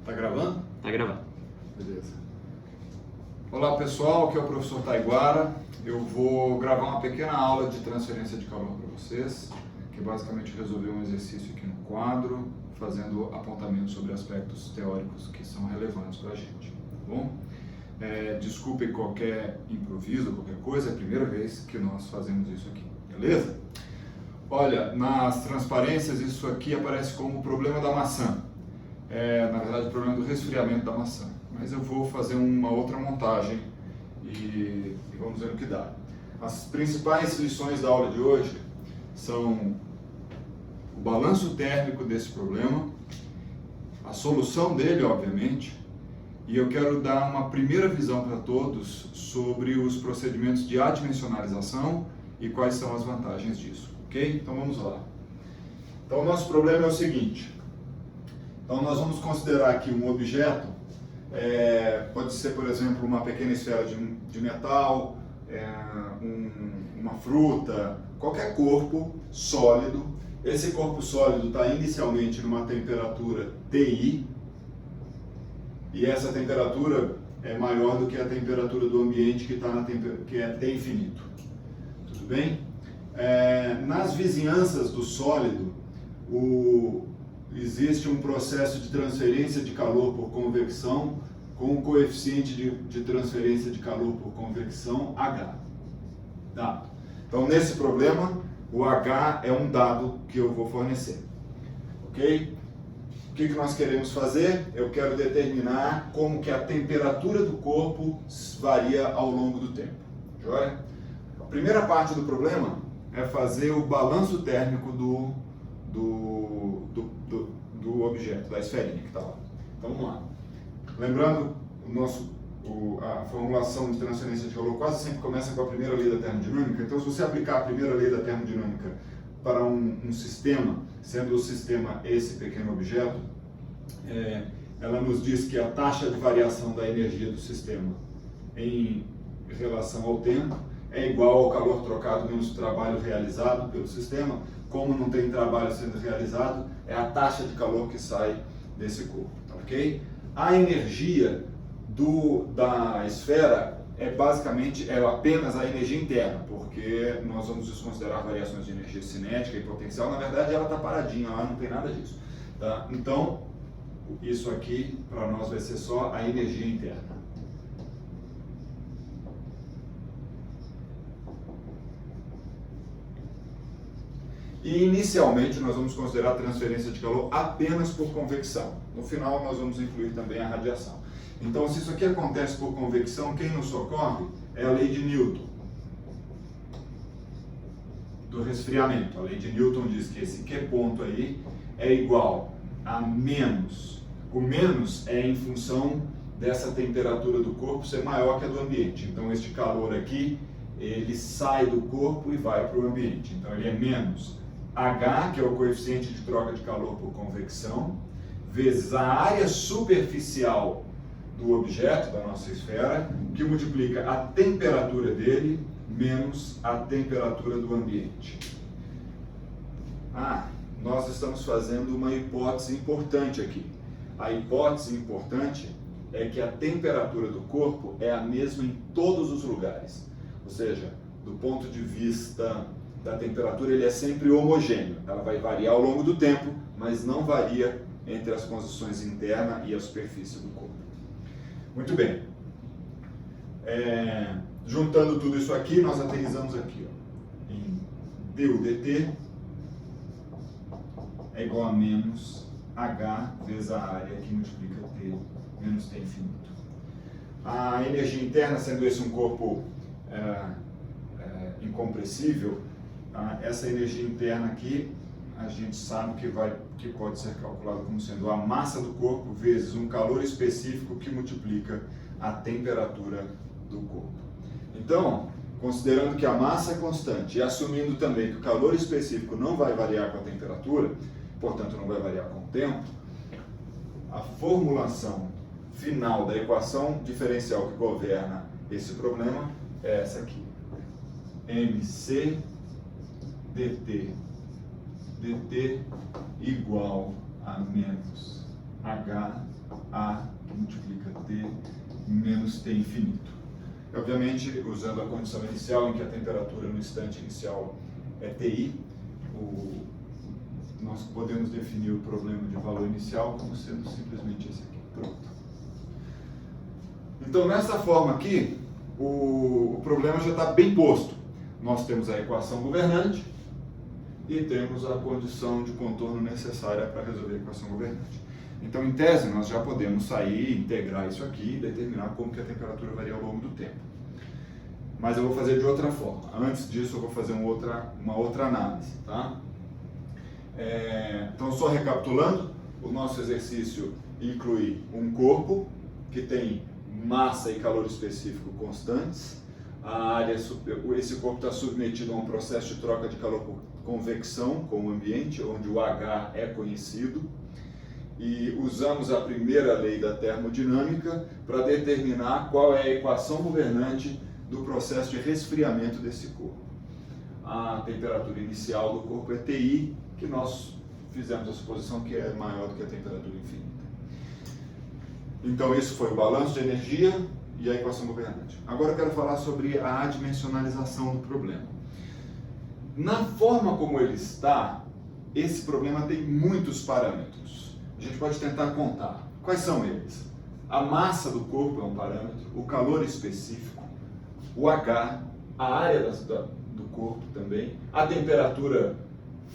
Tá gravando? Tá gravando. Beleza. Olá pessoal, aqui é o professor Taiguara. Eu vou gravar uma pequena aula de transferência de calor para vocês, que basicamente resolver um exercício aqui no quadro, fazendo apontamentos sobre aspectos teóricos que são relevantes para a gente, tá bom? Desculpem qualquer improviso, qualquer coisa, é a primeira vez que nós fazemos isso aqui, beleza? Olha, nas transparências isso aqui aparece como o problema da maçã. Na verdade o problema do resfriamento da maçã, mas eu vou fazer uma outra montagem e vamos ver no que dá. As principais lições da aula de hoje são o balanço térmico desse problema, a solução dele, obviamente, e eu quero dar uma primeira visão para todos sobre os procedimentos de adimensionalização e quais são as vantagens disso, ok? Então vamos lá. Então o nosso problema é o seguinte. Então nós vamos considerar aqui um objeto, pode ser, por exemplo, uma pequena esfera de metal, uma fruta, qualquer corpo sólido. Esse corpo sólido está inicialmente numa temperatura TI, e essa temperatura é maior do que a temperatura do ambiente que é T infinito. Tudo bem? Nas vizinhanças do sólido, existe um processo de transferência de calor por convecção com o coeficiente de transferência de calor por convecção H. Dado. Então, nesse problema, o H é um dado que eu vou fornecer. Ok? O que nós queremos fazer? Eu quero determinar como que a temperatura do corpo varia ao longo do tempo. Joia? A primeira parte do problema é fazer o balanço térmico do objeto, da esferinha que está lá. Então vamos lá. Lembrando, a formulação de transferência de calor quase sempre começa com a primeira lei da termodinâmica. Então, se você aplicar a primeira lei da termodinâmica para um sistema, sendo o sistema esse pequeno objeto, ela nos diz que a taxa de variação da energia do sistema em relação ao tempo é igual ao calor trocado menos o trabalho realizado pelo sistema. Como não tem trabalho sendo realizado, é a taxa de calor que sai desse corpo, ok? A energia da esfera é apenas a energia interna, porque nós vamos desconsiderar variações de energia cinética e potencial. Na verdade, ela está paradinha lá, não tem nada disso. Tá? Então, isso aqui para nós vai ser só a energia interna. E inicialmente nós vamos considerar a transferência de calor apenas por convecção. No final nós vamos incluir também a radiação. Então, se isso aqui acontece por convecção, quem nos socorre é a lei de Newton do resfriamento. A lei de Newton diz que esse Q ponto aí é igual a menos. O menos é em função dessa temperatura do corpo ser maior que a do ambiente. Então, este calor aqui, ele sai do corpo e vai para o ambiente. Então, ele é menos H, que é o coeficiente de troca de calor por convecção, vezes a área superficial do objeto, da nossa esfera, que multiplica a temperatura dele menos a temperatura do ambiente. Nós estamos fazendo uma hipótese importante aqui. A hipótese importante é que a temperatura do corpo é a mesma em todos os lugares. Ou seja, do ponto de vista da temperatura, ele é sempre homogêneo. Ela vai variar ao longo do tempo, mas não varia entre as posições interna e a superfície do corpo. Muito bem. Juntando tudo isso aqui, nós aterrissamos aqui, ó, em du dt é igual a menos H vezes a área que multiplica T menos T infinito. A energia interna, sendo esse um corpo incompressível, essa energia interna aqui, a gente sabe que pode ser calculado como sendo a massa do corpo vezes um calor específico que multiplica a temperatura do corpo. Então, considerando que a massa é constante e assumindo também que o calor específico não vai variar com a temperatura, portanto não vai variar com o tempo, a formulação final da equação diferencial que governa esse problema é essa aqui. mc dt igual a menos h A que multiplica T menos T infinito. Obviamente, usando a condição inicial, em que a temperatura no instante inicial é TI, nós podemos definir o problema de valor inicial como sendo simplesmente esse aqui. Pronto. Então, nessa forma aqui, o problema já está bem posto. Nós temos a equação governante e temos a condição de contorno necessária para resolver a equação governante. Então, em tese, nós já podemos sair, integrar isso aqui e determinar como que a temperatura varia ao longo do tempo. Mas eu vou fazer de outra forma. Antes disso, eu vou fazer uma outra análise. Tá? Então, só recapitulando, o nosso exercício inclui um corpo que tem massa e calor específico constantes. Esse corpo está submetido a um processo de troca de calor por convecção com o ambiente, onde o H é conhecido. E usamos a primeira lei da termodinâmica para determinar qual é a equação governante do processo de resfriamento desse corpo. A temperatura inicial do corpo é TI, que nós fizemos a suposição que é maior do que a temperatura infinita. Então, isso foi o balanço de energia e a equação governante. Agora eu quero falar sobre a adimensionalização do problema. Na forma como ele está, esse problema tem muitos parâmetros. A gente pode tentar contar. Quais são eles? A massa do corpo é um parâmetro, o calor específico, o H, a área do corpo também, a temperatura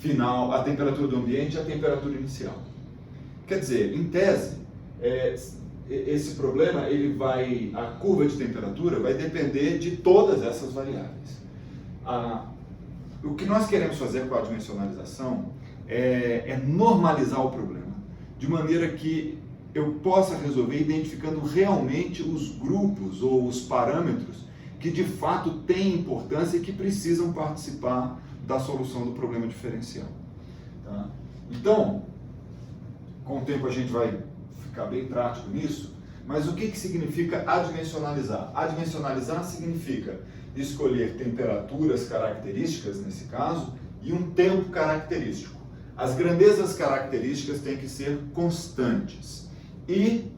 final, a temperatura do ambiente e a temperatura inicial. Quer dizer, em tese, esse problema, a curva de temperatura vai depender de todas essas variáveis. O que nós queremos fazer com a adimensionalização é normalizar o problema, de maneira que eu possa resolver identificando realmente os grupos ou os parâmetros que de fato têm importância e que precisam participar da solução do problema diferencial. Tá? Então, com o tempo a gente vai ficar bem prático nisso, mas o que significa adimensionalizar? Adimensionalizar significa escolher temperaturas características, nesse caso, e um tempo característico. As grandezas características têm que ser constantes. E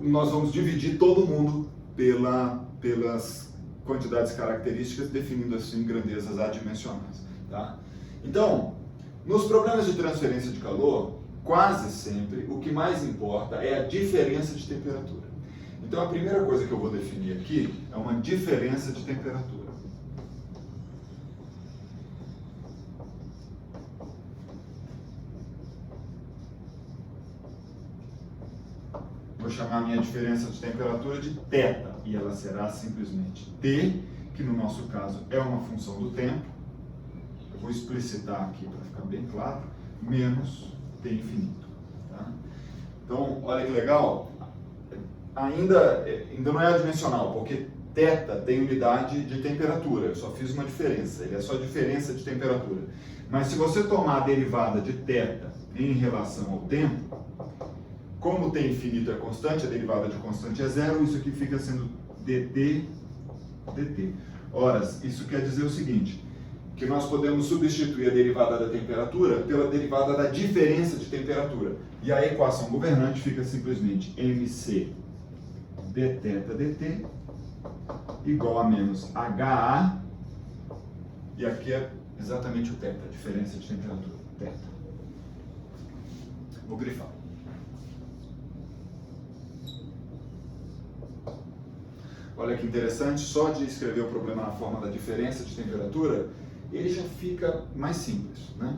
nós vamos dividir todo mundo pelas quantidades características, definindo assim grandezas adimensionais. Tá? Então, nos problemas de transferência de calor, quase sempre o que mais importa é a diferença de temperatura. Então, a primeira coisa que eu vou definir aqui é uma diferença de temperatura. Vou chamar a minha diferença de temperatura de θ, e ela será simplesmente T, que no nosso caso é uma função do tempo. Eu vou explicitar aqui para ficar bem claro, menos T infinito. Tá? Então, olha que legal, ainda não é adimensional, porque θ tem unidade de temperatura, eu só fiz uma diferença, ele é só diferença de temperatura. Mas se você tomar a derivada de θ em relação ao tempo, como T infinito é constante, a derivada de constante é zero, isso aqui fica sendo dt. Ora, isso quer dizer o seguinte, que nós podemos substituir a derivada da temperatura pela derivada da diferença de temperatura. E a equação governante fica simplesmente mc dθ dt igual a menos HA, e aqui é exatamente o θ, a diferença de temperatura, θ. Vou grifar. Olha que interessante, só de escrever o problema na forma da diferença de temperatura, ele já fica mais simples, né?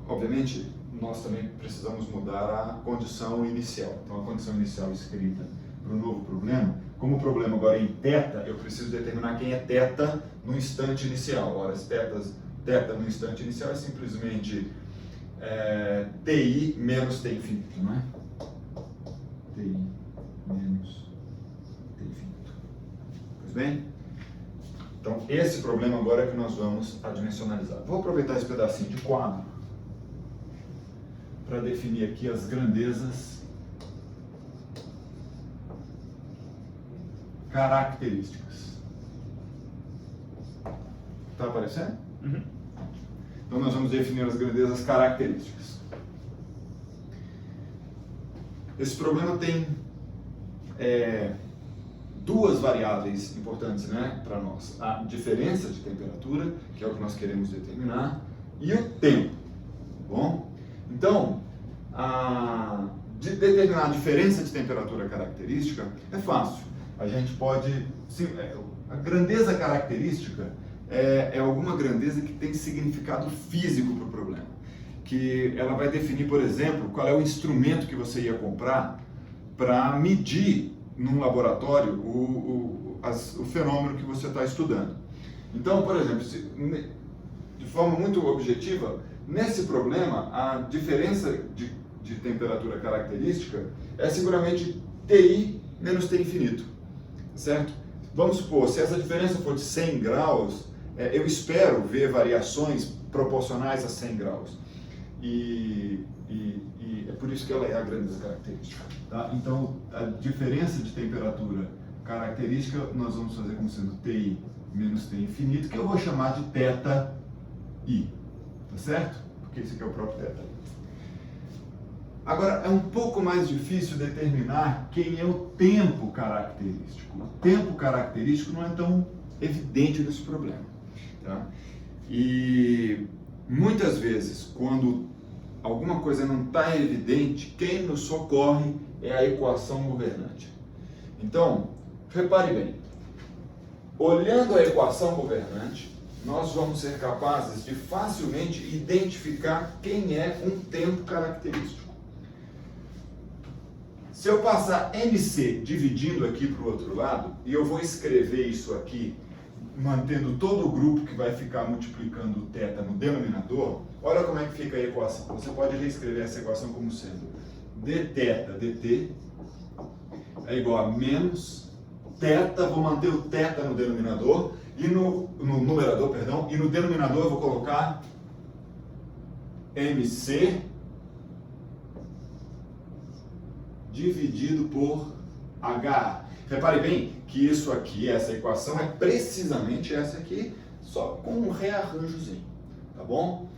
Obviamente, nós também precisamos mudar a condição inicial. Então, a condição inicial escrita para o novo problema, como o problema agora é em θ, eu preciso determinar quem é θ no instante inicial. Ora, as θ no instante inicial é simplesmente TI menos T infinito, não é? TI menos T infinito. Pois bem? Então, esse problema agora é que nós vamos adimensionalizar. Vou aproveitar esse pedacinho de quadro para definir aqui as grandezas características. Está aparecendo? Uhum. Então, nós vamos definir as grandezas características. esse problema tem duas variáveis importantes, né, para nós. A diferença de temperatura, que é o que nós queremos determinar, e o tempo. Tá bom? Então, de determinar a diferença de temperatura característica é fácil. A gente pode... A grandeza característica é alguma grandeza que tem significado físico para o problema. Que ela vai definir, por exemplo, qual é o instrumento que você ia comprar para medir num laboratório o fenômeno que você está estudando. Então, por exemplo, de forma muito objetiva, nesse problema, a diferença de temperatura característica é seguramente Ti menos T infinito, certo? Vamos supor, se essa diferença for de 100 graus, eu espero ver variações proporcionais a 100 graus. E é por isso que ela é a grandeza característica. Tá? Então, a diferença de temperatura característica nós vamos fazer como sendo Ti menos T infinito, que eu vou chamar de θi. Tá certo? Porque esse aqui é o próprio θ. Agora, é um pouco mais difícil determinar quem é o tempo característico. O tempo característico não é tão evidente nesse problema. Tá? E muitas vezes, quando alguma coisa não está evidente, quem nos socorre é a equação governante. Então, repare bem, olhando a equação governante, nós vamos ser capazes de facilmente identificar quem é um tempo característico. Se eu passar MC dividindo aqui para o outro lado, e eu vou escrever isso aqui, mantendo todo o grupo que vai ficar multiplicando o θ no denominador, olha como é que fica a equação. Você pode reescrever essa equação como sendo dθ dt é igual a menos θ, vou manter o θ no denominador, e no numerador, perdão, e no denominador eu vou colocar MC dividido por HA. Repare bem que isso aqui, essa equação, é precisamente essa aqui, só com um rearranjozinho, tá bom?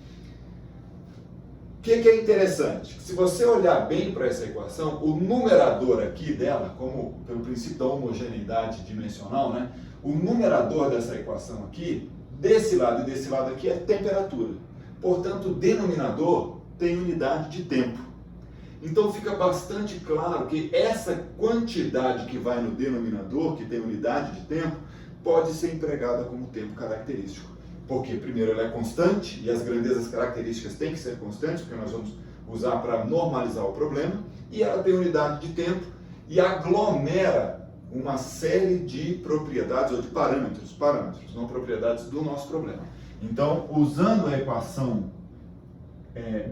O que é interessante? Se você olhar bem para essa equação, o numerador aqui dela, como pelo princípio da homogeneidade dimensional, né? O numerador dessa equação aqui, desse lado e desse lado aqui, é temperatura. Portanto, o denominador tem unidade de tempo. Então fica bastante claro que essa quantidade que vai no denominador, que tem unidade de tempo, pode ser empregada como tempo característico. Porque primeiro ela é constante, e as grandezas características têm que ser constantes, porque nós vamos usar para normalizar o problema, e ela tem unidade de tempo e aglomera uma série de propriedades ou de parâmetros, não propriedades do nosso problema. Então, usando a equação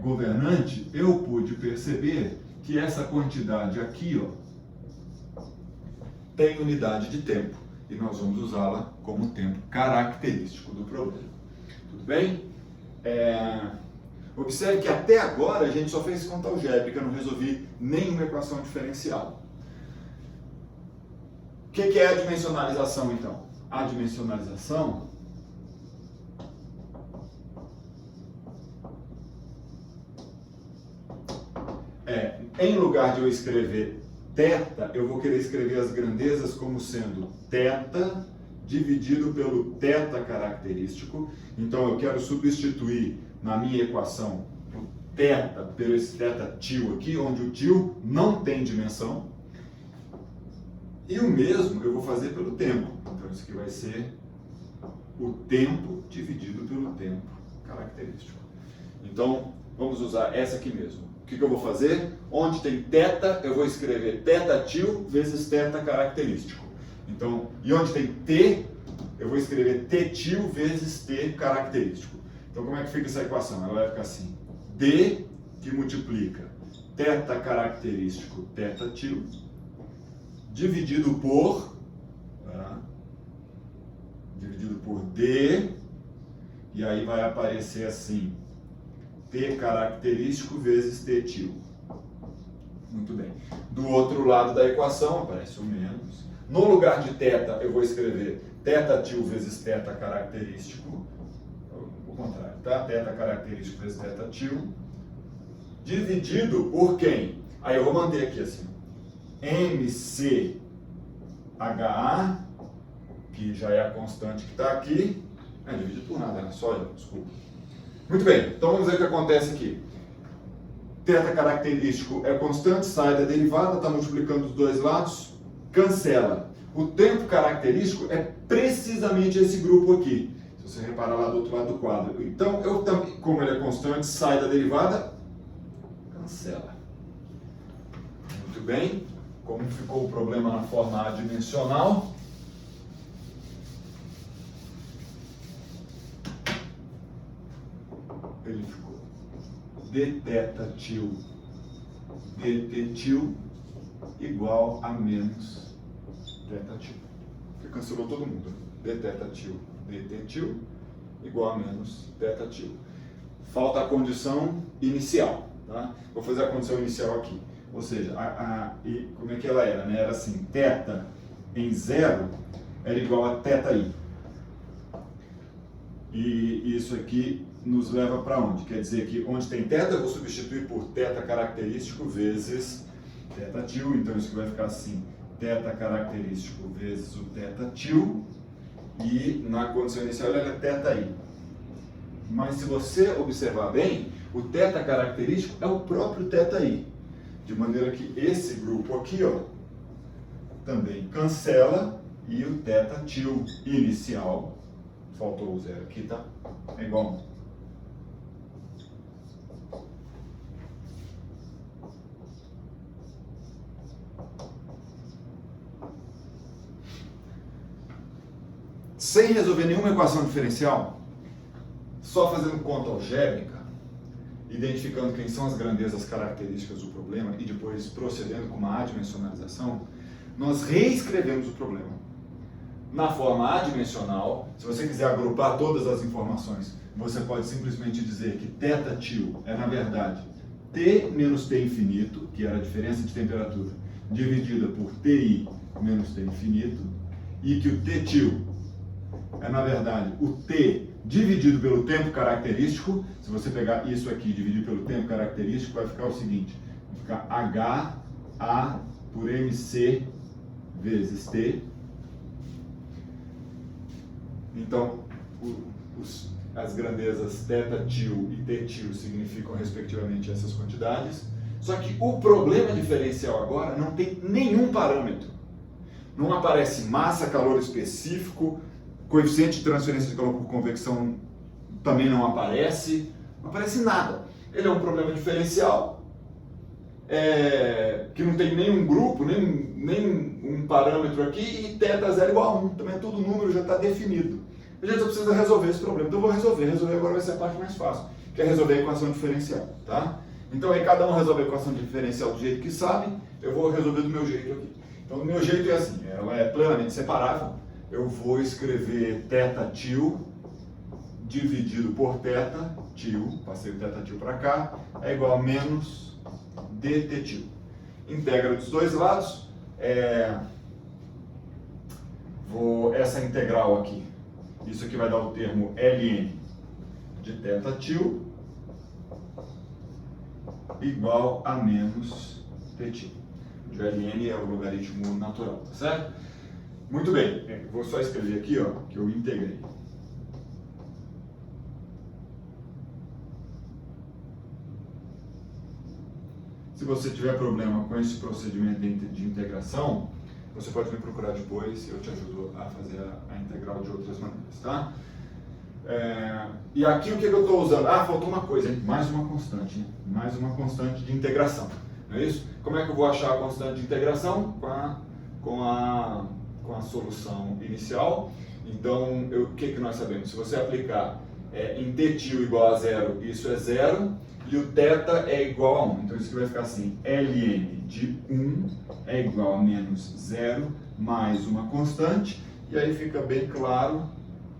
governante, eu pude perceber que essa quantidade aqui, ó, tem unidade de tempo e nós vamos usá-la como tempo característico do problema. Tudo bem? Observe que até agora a gente só fez conta algébrica, não resolvi nenhuma equação diferencial. O que é a dimensionalização, então? A dimensionalização em lugar de eu escrever θ, eu vou querer escrever as grandezas como sendo θ dividido pelo θ característico. Então eu quero substituir na minha equação o θ pelo esse θ til aqui, onde o til não tem dimensão. E o mesmo eu vou fazer pelo tempo. Então isso aqui vai ser o tempo dividido pelo tempo característico. Então vamos usar essa aqui mesmo. O que eu vou fazer? Onde tem θ, eu vou escrever θ til vezes θ característico. Então, e onde tem t, eu vou escrever t til vezes t característico. Então como é que fica essa equação? Ela vai ficar assim: d que multiplica θ característico θ til dividido por d, e aí vai aparecer assim: t característico vezes t til. Muito bem. Do outro lado da equação aparece o menos. No lugar de θ eu vou escrever θ til vezes θ característico. O contrário, tá? θ característico vezes θ til. Dividido por quem? Aí eu vou manter aqui assim, MCHA, que já é a constante que está aqui, dividido por nada, né? Só eu, desculpa. Muito bem, então vamos ver o que acontece aqui. Θ característico é constante, sai da derivada, está multiplicando os dois lados, cancela. O tempo característico é precisamente esse grupo aqui, se você reparar lá do outro lado do quadro. Então, eu também, como ele é constante, sai da derivada, cancela. Muito bem, como ficou o problema na forma adimensional? Ele ficou dθ til dt til igual a menos θ til. Porque cancelou todo mundo. Dθ til dt til igual a menos θ til. Falta a condição inicial. Tá? Vou fazer a condição inicial aqui. Ou seja, como é que ela era? Né? Era assim, θ em 0 era igual a θi. E isso aqui nos leva para onde? Quer dizer que onde tem θ eu vou substituir por θ característico vezes θ til. Então isso aqui vai ficar assim, θ característico vezes o θ til. E na condição inicial ela é θi. Mas se você observar bem, o θ característico é o próprio θi. De maneira que esse grupo aqui, ó, também cancela e o θ til inicial, faltou o zero aqui, tá? É igual a 1. Sem resolver nenhuma equação diferencial, só fazendo conta algébrica, identificando quem são as grandezas características do problema e depois procedendo com uma adimensionalização, nós reescrevemos o problema. Na forma adimensional, se você quiser agrupar todas as informações, você pode simplesmente dizer que θ til é, na verdade, T menos T infinito, que era a diferença de temperatura, dividida por Ti menos T infinito, e que o T til é, na verdade, o T dividido pelo tempo característico. Se você pegar isso aqui e dividir pelo tempo característico, vai ficar o seguinte, vai ficar HA por MC vezes T. Então, as grandezas θ til e T til significam, respectivamente, essas quantidades. Só que o problema diferencial agora não tem nenhum parâmetro. Não aparece massa, calor específico, coeficiente de transferência de calor por convecção também não aparece nada. Ele é um problema diferencial, que não tem nenhum grupo, nem um parâmetro aqui, e θ zero igual a 1, também tudo número já está definido. A gente só precisa resolver esse problema, então eu vou resolver agora vai ser a parte mais fácil, que é resolver a equação diferencial, tá? Então aí cada um resolve a equação diferencial do jeito que sabe, eu vou resolver do meu jeito aqui. Então do meu jeito é assim, ela é plenamente separável. Eu vou escrever θ til dividido por θ til, passei o θ til para cá, é igual a menos dt til. Integra dos dois lados, essa integral aqui, isso aqui vai dar o termo ln de θ til igual a menos t til. O ln é o logaritmo natural, tá certo? Muito bem, vou só escrever aqui, ó, que eu integrei. Se você tiver problema com esse procedimento de integração, você pode me procurar depois e eu te ajudo a fazer a integral de outras maneiras, tá? E aqui o que eu estou usando? Faltou uma coisa, hein? Mais uma constante, né? Mais uma constante de integração, não é isso? Como é que eu vou achar a constante de integração? Com a solução inicial. Então, o que nós sabemos? Se você aplicar em t til igual a 0, isso é 0, e o θ é igual a 1. Então, isso aqui vai ficar assim, ln de 1 é igual a menos 0 mais uma constante, e aí fica bem claro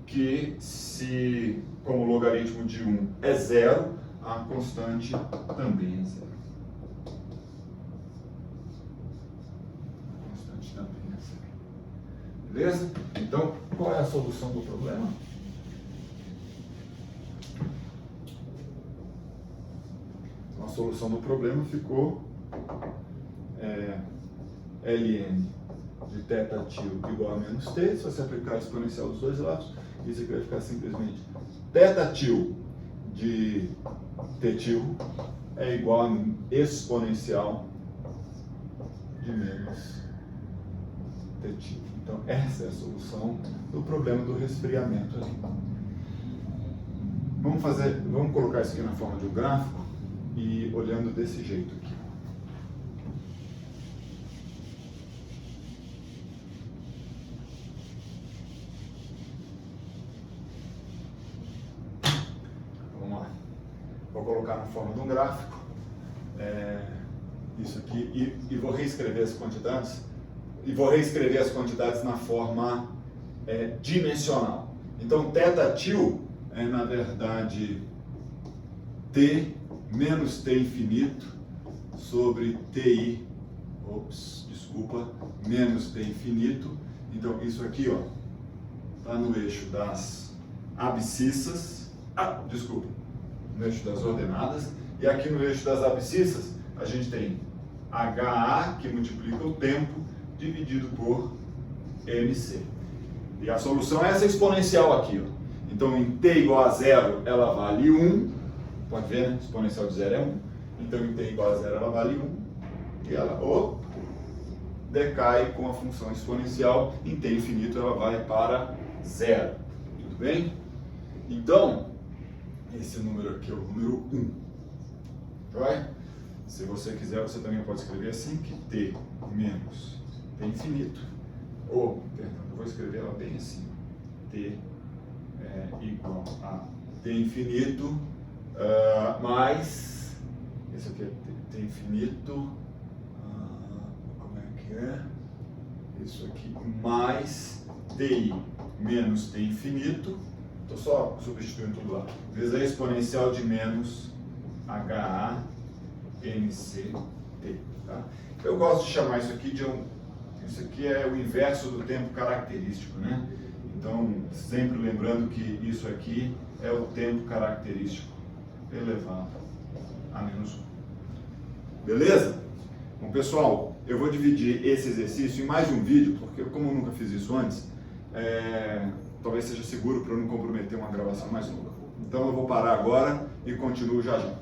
que se, como o logaritmo de 1 é 0, a constante também é 0. Beleza? Então, qual é a solução do problema? Então, a solução do problema ficou ln de θ igual a menos t. Se você aplicar a exponencial dos dois lados, isso aqui vai ficar simplesmente θ de t é igual a exponencial de menos t. Então, essa é a solução do problema do resfriamento ali. Vamos colocar isso aqui na forma de um gráfico e olhando desse jeito aqui. Vamos lá. Vou colocar na forma de um gráfico isso aqui e vou reescrever as quantidades. E vou reescrever as quantidades na forma dimensional. Então, θ é, na verdade, t menos t infinito sobre ti, menos t infinito. Então, isso aqui, ó, está no eixo das abscissas, no eixo das ordenadas, e aqui no eixo das abscissas, a gente tem HA, que multiplica o tempo, dividido por MC. E a solução é essa exponencial aqui, ó. Então, em t igual a 0, ela vale 1. Pode ver, né? Exponencial de 0 é 1. Então, em t igual a 0, ela vale 1. E ela decai com a função exponencial. Em t infinito, ela vai para 0. Tudo bem? Então, esse número aqui é o número 1. Joia? Se você quiser, você também pode escrever assim, que t menos t infinito, eu vou escrever ela bem assim, t é igual a t infinito mais, esse aqui é t infinito, como é que é? Isso aqui, mais ti menos t infinito, estou só substituindo tudo lá, vezes a exponencial de menos HA MCT, tá? Eu gosto de chamar isso aqui de isso aqui é o inverso do tempo característico, né? Então, sempre lembrando que isso aqui é o tempo característico elevado a menos 1. Beleza? Bom, pessoal, eu vou dividir esse exercício em mais de um vídeo, porque como eu nunca fiz isso antes, talvez seja seguro para eu não comprometer uma gravação mais longa. Então, eu vou parar agora e continuo já já.